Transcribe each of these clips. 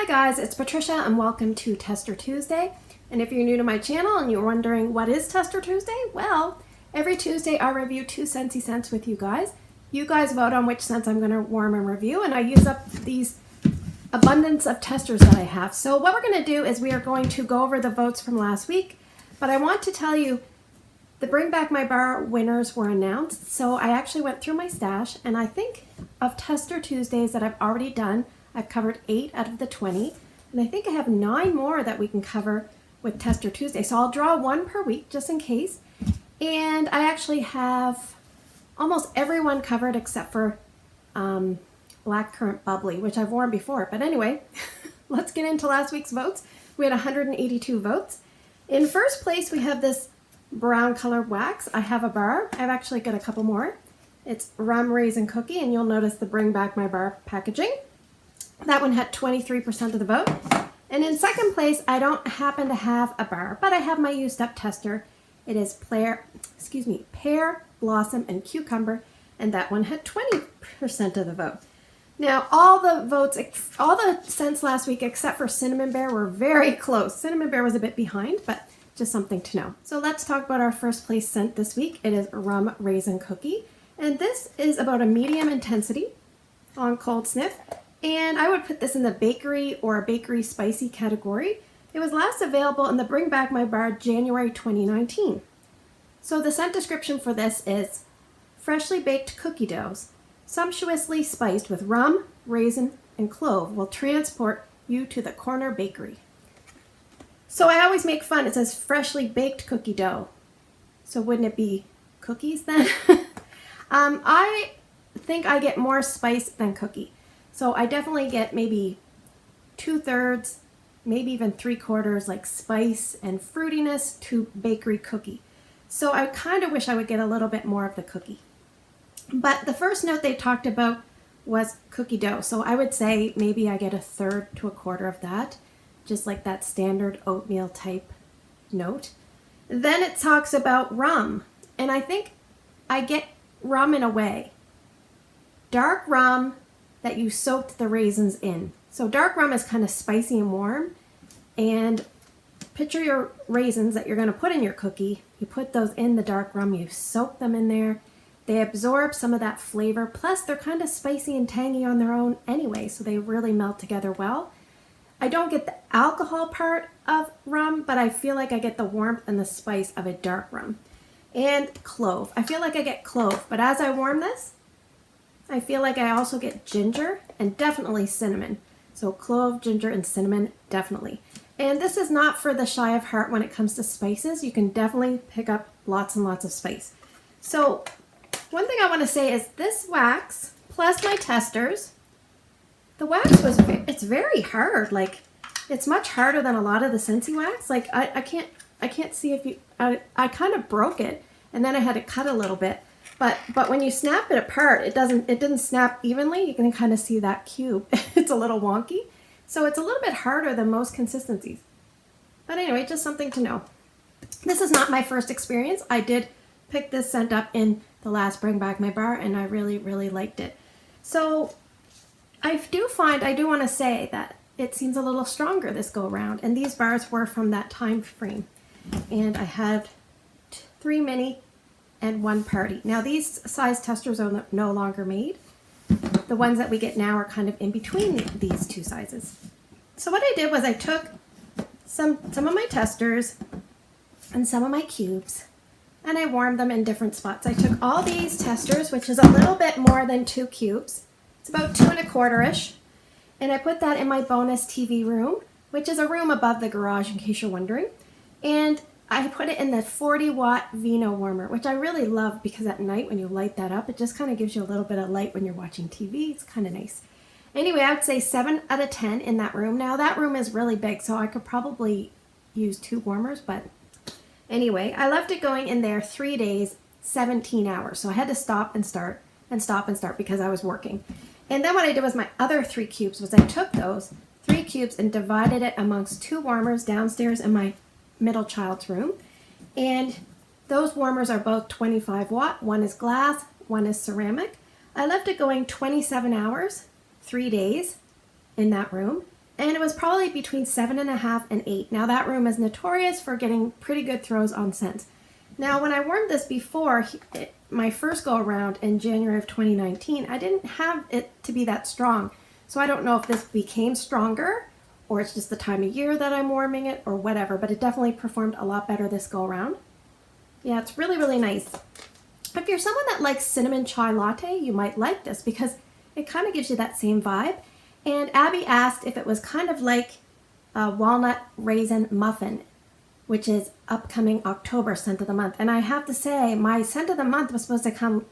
guys, it's Patricia and welcome to Tester Tuesday. And if you're new to my channel and you're wondering what is Tester Tuesday, well, every Tuesday I review 2 Scentsy scents with you guys. You guys vote on which scents I'm going to warm and review, and I use up these abundance of testers that I have. So what we're going to do is we are going to go over the votes from last week, but I want to tell you the Bring Back My Bar winners were announced. So I actually went through my stash, and I think of Tester Tuesdays that I've already done, I've covered 8 out of the 20, and I think I have 9 more that we can cover with Tester Tuesday. So I'll draw 1 per week just in case. And I actually have almost everyone covered except for Blackcurrant Bubbly, which I've worn before. But anyway, let's get into last week's votes. We had 182 votes. In first place, we have this brown colored wax. I have a bar. I've actually got a couple more. It's Rum Raisin Cookie, and you'll notice the Bring Back My Bar packaging. That one had 23% of the vote. And in second place, I don't happen to have a bar, but I have my used up tester. It is Pear, Blossom, and Cucumber, and that one had 20% of the vote. Now, all the scents last week except for Cinnamon Bear were very close. Cinnamon Bear was a bit behind, but just something to know. So let's talk about our first place scent this week. It is Rum Raisin Cookie, and this is about a medium intensity on cold sniff. And I would put this in the bakery or bakery spicy category. It was last available in the Bring Back My Bar January 2019. So the scent description for this is freshly baked cookie doughs, sumptuously spiced with rum, raisin, and clove will transport you to the corner bakery. So I always make fun. It says freshly baked cookie dough. So wouldn't it be cookies then? I think I get more spice than cookie. So I definitely get maybe 2/3, maybe even 3/4 like spice and fruitiness to bakery cookie. So I kind of wish I would get a little bit more of the cookie. But the first note they talked about was cookie dough. So I would say maybe I get 1/3 to 1/4 of that, just like that standard oatmeal type note. Then it talks about rum, and I think I get rum in a way. Dark rum that you soaked the raisins in. So dark rum is kind of spicy and warm, and picture your raisins that you're going to put in your cookie. You put those in the dark rum, you soak them in there. They absorb some of that flavor, plus they're kind of spicy and tangy on their own anyway, so they really melt together well. I don't get the alcohol part of rum, but I feel like I get the warmth and the spice of a dark rum. And clove. I feel like I get clove, but as I warm this, I feel like I also get ginger and definitely cinnamon. So clove, ginger, and cinnamon, definitely. And this is not for the shy of heart when it comes to spices. You can definitely pick up lots and lots of spice. So one thing I want to say is this wax, plus my testers, the wax it's very hard. Like, it's much harder than a lot of the Scentsy wax. Like, I can't see if you, I kind of broke it, and then I had to cut a little bit. But when you snap it apart, it didn't snap evenly. You can kind of see that cube. It's a little wonky. So it's a little bit harder than most consistencies. But anyway, just something to know. This is not my first experience. I did pick this scent up in the last Bring Back My Bar, and I really, really liked it. So I do want to say that it seems a little stronger this go around. And these bars were from that time frame. And I had 3 mini and 1 party. Now these size testers are no longer made. The ones that we get now are kind of in between these 2 sizes. So what I did was I took some of my testers and some of my cubes, and I warmed them in different spots. I took all these testers, which is a little bit more than 2 cubes. It's about 2 1/4-ish. And I put that in my bonus TV room, which is a room above the garage in case you're wondering. And I put it in the 40-watt Vino warmer, which I really love because at night when you light that up, it just kind of gives you a little bit of light when you're watching TV. It's kind of nice. Anyway, I would say 7 out of 10 in that room. Now that room is really big, so I could probably use 2 warmers, but anyway, I left it going in there 3 days, 17 hours. So I had to stop and start and stop and start because I was working. And then what I did was my other 3 cubes was I took those 3 cubes and divided it amongst 2 warmers downstairs in my middle child's room, and those warmers are both 25 watt. One is glass, one is ceramic. I left it going 27 hours, 3 days in that room, and it was probably between 7.5 and 8. Now that room is notorious for getting pretty good throws on scents. Now when I warmed this before, my first go around in January of 2019, I didn't have it to be that strong. So I don't know if this became stronger or it's just the time of year that I'm warming it or whatever, but it definitely performed a lot better this go around. Yeah, it's really, really nice. If you're someone that likes cinnamon chai latte, you might like this because it kind of gives you that same vibe. And Abby asked if it was kind of like a walnut raisin muffin, which is upcoming October scent of the month. And I have to say, my scent of the month was supposed to come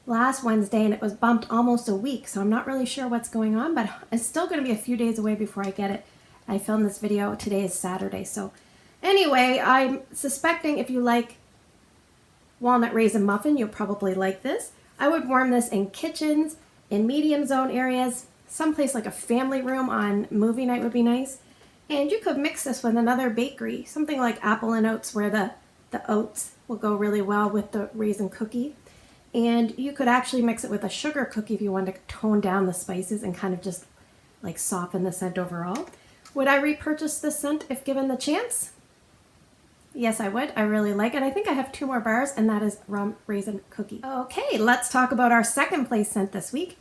last Wednesday and it was bumped almost a week. So I'm not really sure what's going on, but it's still going to be a few days away before I get it. I filmed this video, today is Saturday. So anyway, I'm suspecting if you like walnut raisin muffin, you'll probably like this. I would warm this in kitchens, in medium zone areas, someplace like a family room on movie night would be nice. And you could mix this with another bakery, something like apple and oats where the oats will go really well with the raisin cookie. And you could actually mix it with a sugar cookie if you wanted to tone down the spices and kind of just like soften the scent overall. Would I repurchase this scent if given the chance? Yes, I would. I really like it. I think I have 2 more bars, and that is Rum Raisin Cookie. Okay, let's talk about our second place scent this week,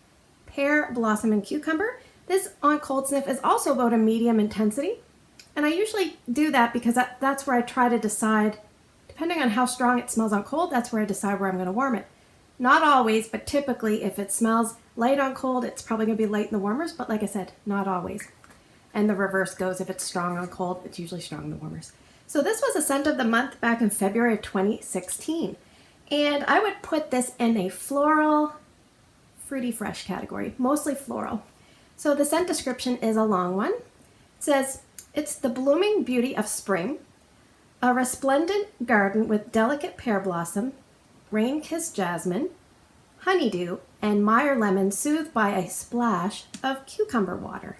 Pear, Blossom, and Cucumber. This on cold sniff is also about a medium intensity, and I usually do that because that's where I try to decide, depending on how strong it smells on cold, that's where I decide where I'm going to warm it. Not always, but typically if it smells light on cold, it's probably going to be light in the warmers, but like I said, not always. And the reverse goes, if it's strong on cold, it's usually strong in the warmers. So this was a scent of the month back in February of 2016. And I would put this in a floral, fruity fresh category, mostly floral. So the scent description is a long one. It says, it's the blooming beauty of spring, a resplendent garden with delicate pear blossom, rain-kissed jasmine, honeydew, and Meyer lemon soothed by a splash of cucumber water.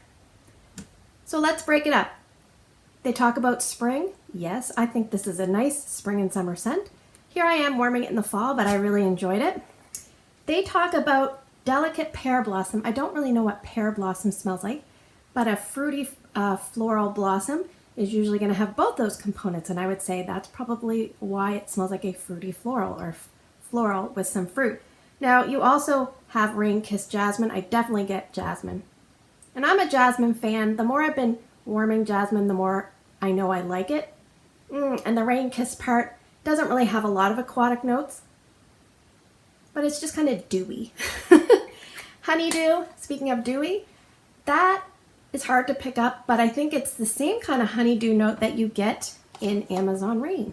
So let's break it up. They talk about spring. Yes, I think this is a nice spring and summer scent. Here I am warming it in the fall, but I really enjoyed it. They talk about delicate pear blossom. I don't really know what pear blossom smells like, but a fruity floral blossom is usually going to have both those components, and I would say that's probably why it smells like a fruity floral or floral with some fruit. Now, you also have rain-kissed jasmine. I definitely get jasmine. And I'm a jasmine fan. The more I've been warming jasmine, the more I know I like it. And the rain-kissed part doesn't really have a lot of aquatic notes, but it's just kind of dewy. Honeydew, speaking of dewy, that is hard to pick up, but I think it's the same kind of honeydew note that you get in Amazon Rain.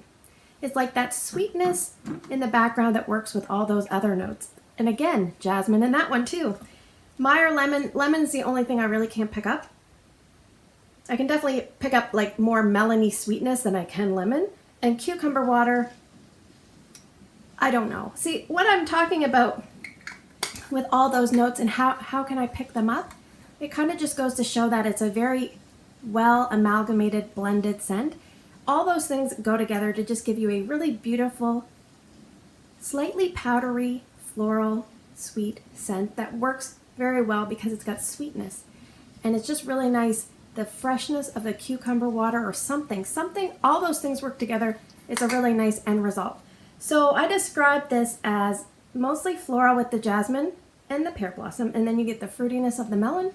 It's like that sweetness in the background that works with all those other notes. And again, jasmine in that one too. Meyer lemon. Lemon's the only thing I really can't pick up. I can definitely pick up like more melony sweetness than I can lemon. And cucumber water, I don't know. See, what I'm talking about with all those notes and how can I pick them up? It kind of just goes to show that it's a very well amalgamated blended scent. All those things go together to just give you a really beautiful, slightly powdery, floral, sweet scent that works very well because it's got sweetness. And it's just really nice. The freshness of the cucumber water or something, all those things work together. It's a really nice end result. So I describe this as mostly floral with the jasmine and the pear blossom, and then you get the fruitiness of the melon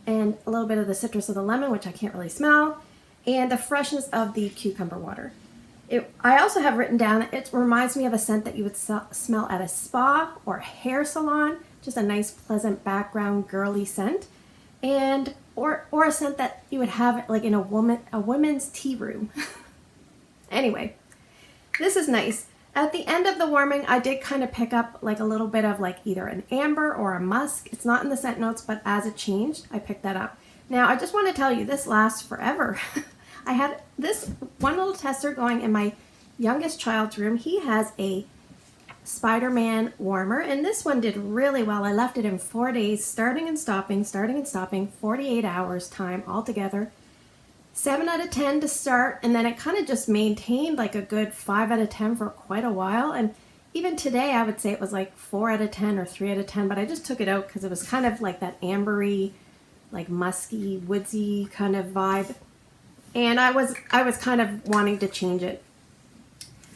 and a little bit of the citrus of the lemon, which I can't really smell, and the freshness of the cucumber water. I also have written down, it reminds me of a scent that you would smell at a spa or a hair salon, just a nice pleasant background girly scent, and or a scent that you would have like in a women's tea room. Anyway, this is nice. At the end of the warming, I did kind of pick up like a little bit of like either an amber or a musk. It's not in the scent notes, but as it changed, I picked that up. Now, I just want to tell you, this lasts forever. I had this one little tester going in my youngest child's room. He has a Spider-Man warmer, and this one did really well. I left it in 4 days, starting and stopping, 48 hours time altogether. 7 out of 10 to start, and then it kind of just maintained like a good 5 out of 10 for quite a while. And even today, I would say it was like 4 out of 10 or 3 out of 10, but I just took it out because it was kind of like that ambery, like musky, woodsy kind of vibe. And I was kind of wanting to change it.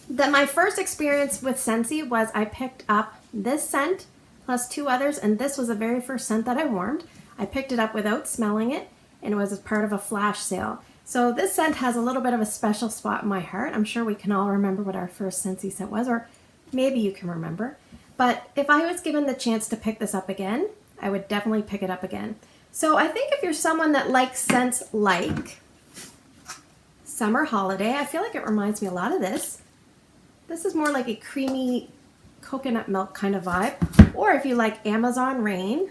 Then my first experience with Scentsy was I picked up this scent plus 2 others, and this was the very first scent that I warmed. I picked it up without smelling it, and it was as part of a flash sale. So this scent has a little bit of a special spot in my heart. I'm sure we can all remember what our first Scentsy scent was, or maybe you can remember. But if I was given the chance to pick this up again, I would definitely pick it up again. So I think if you're someone that likes scents like Summer Holiday, I feel like it reminds me a lot of this. This is more like a creamy coconut milk kind of vibe. Or if you like Amazon Rain,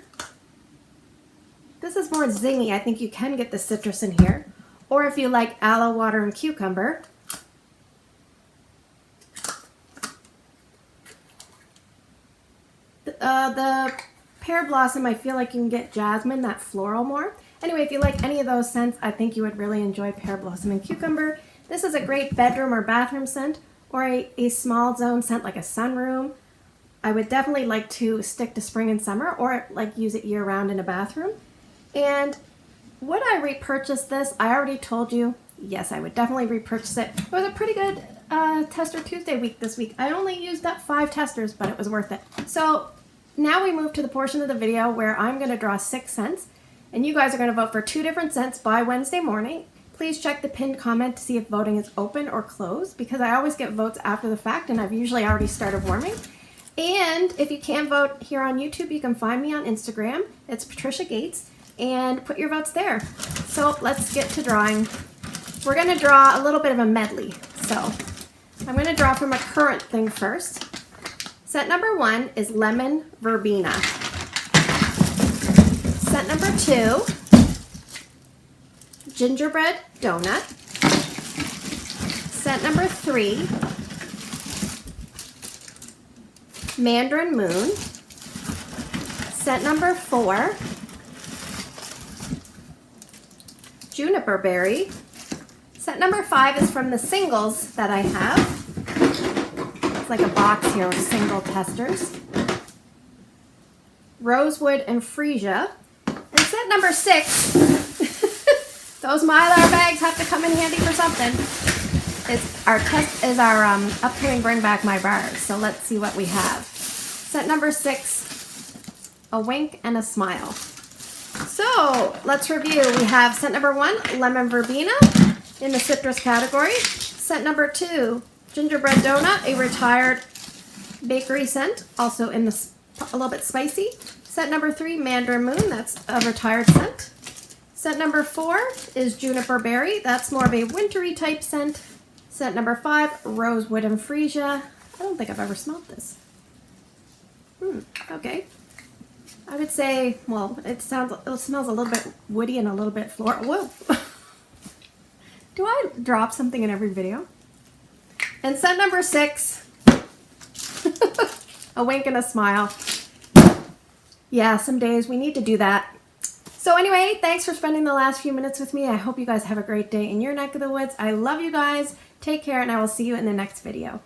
this is more zingy. I think you can get the citrus in here. Or if you like Aloe Water and Cucumber, the Pear Blossom, I feel like you can get Jasmine, that floral more. Anyway, if you like any of those scents, I think you would really enjoy Pear Blossom and Cucumber. This is a great bedroom or bathroom scent, or a small zone scent like a sunroom. I would definitely like to stick to spring and summer, or like use it year round in a bathroom. And would I repurchase this? I already told you, yes, I would definitely repurchase it. It was a pretty good Tester Tuesday week this week. I only used up 5 testers, but it was worth it. So now we move to the portion of the video where I'm going to draw 6 scents, and you guys are going to vote for 2 different scents by Wednesday morning. Please check the pinned comment to see if voting is open or closed, because I always get votes after the fact, and I've usually already started warming. And if you can't vote here on YouTube, you can find me on Instagram. It's Patricia Gates, and put your votes there. So let's get to drawing. We're going to draw a little bit of a medley. So I'm going to draw from a current thing first. Scent number 1 is Lemon Verbena. Scent number 2, Gingerbread Donut. Scent number 3, Mandarin Moon. Scent number 4, Juniper Berry. Scent number 5 is from the singles that I have. It's like a box here with single testers. Rosewood and Freesia. And scent number 6, those Mylar bags have to come in handy for something. Our upcoming Bring Back My Bars. So let's see what we have. Scent number 6, A Wink and a Smile. So let's review. We have scent number 1, Lemon Verbena in the citrus category. Scent number 2, Gingerbread Donut, a retired bakery scent, also in the a little bit spicy. Scent number 3, Mandarin Moon, that's a retired scent. Scent number 4 is Juniper Berry, that's more of a wintry type scent. Scent number 5, Rosewood and Freesia. I don't think I've ever smelled this. Okay. I would say, well, it smells a little bit woody and a little bit floral. Whoa. Do I drop something in every video? And scent number 6, A Wink and a Smile. Yeah, some days we need to do that. So anyway, thanks for spending the last few minutes with me. I hope you guys have a great day in your neck of the woods. I love you guys. Take care, and I will see you in the next video.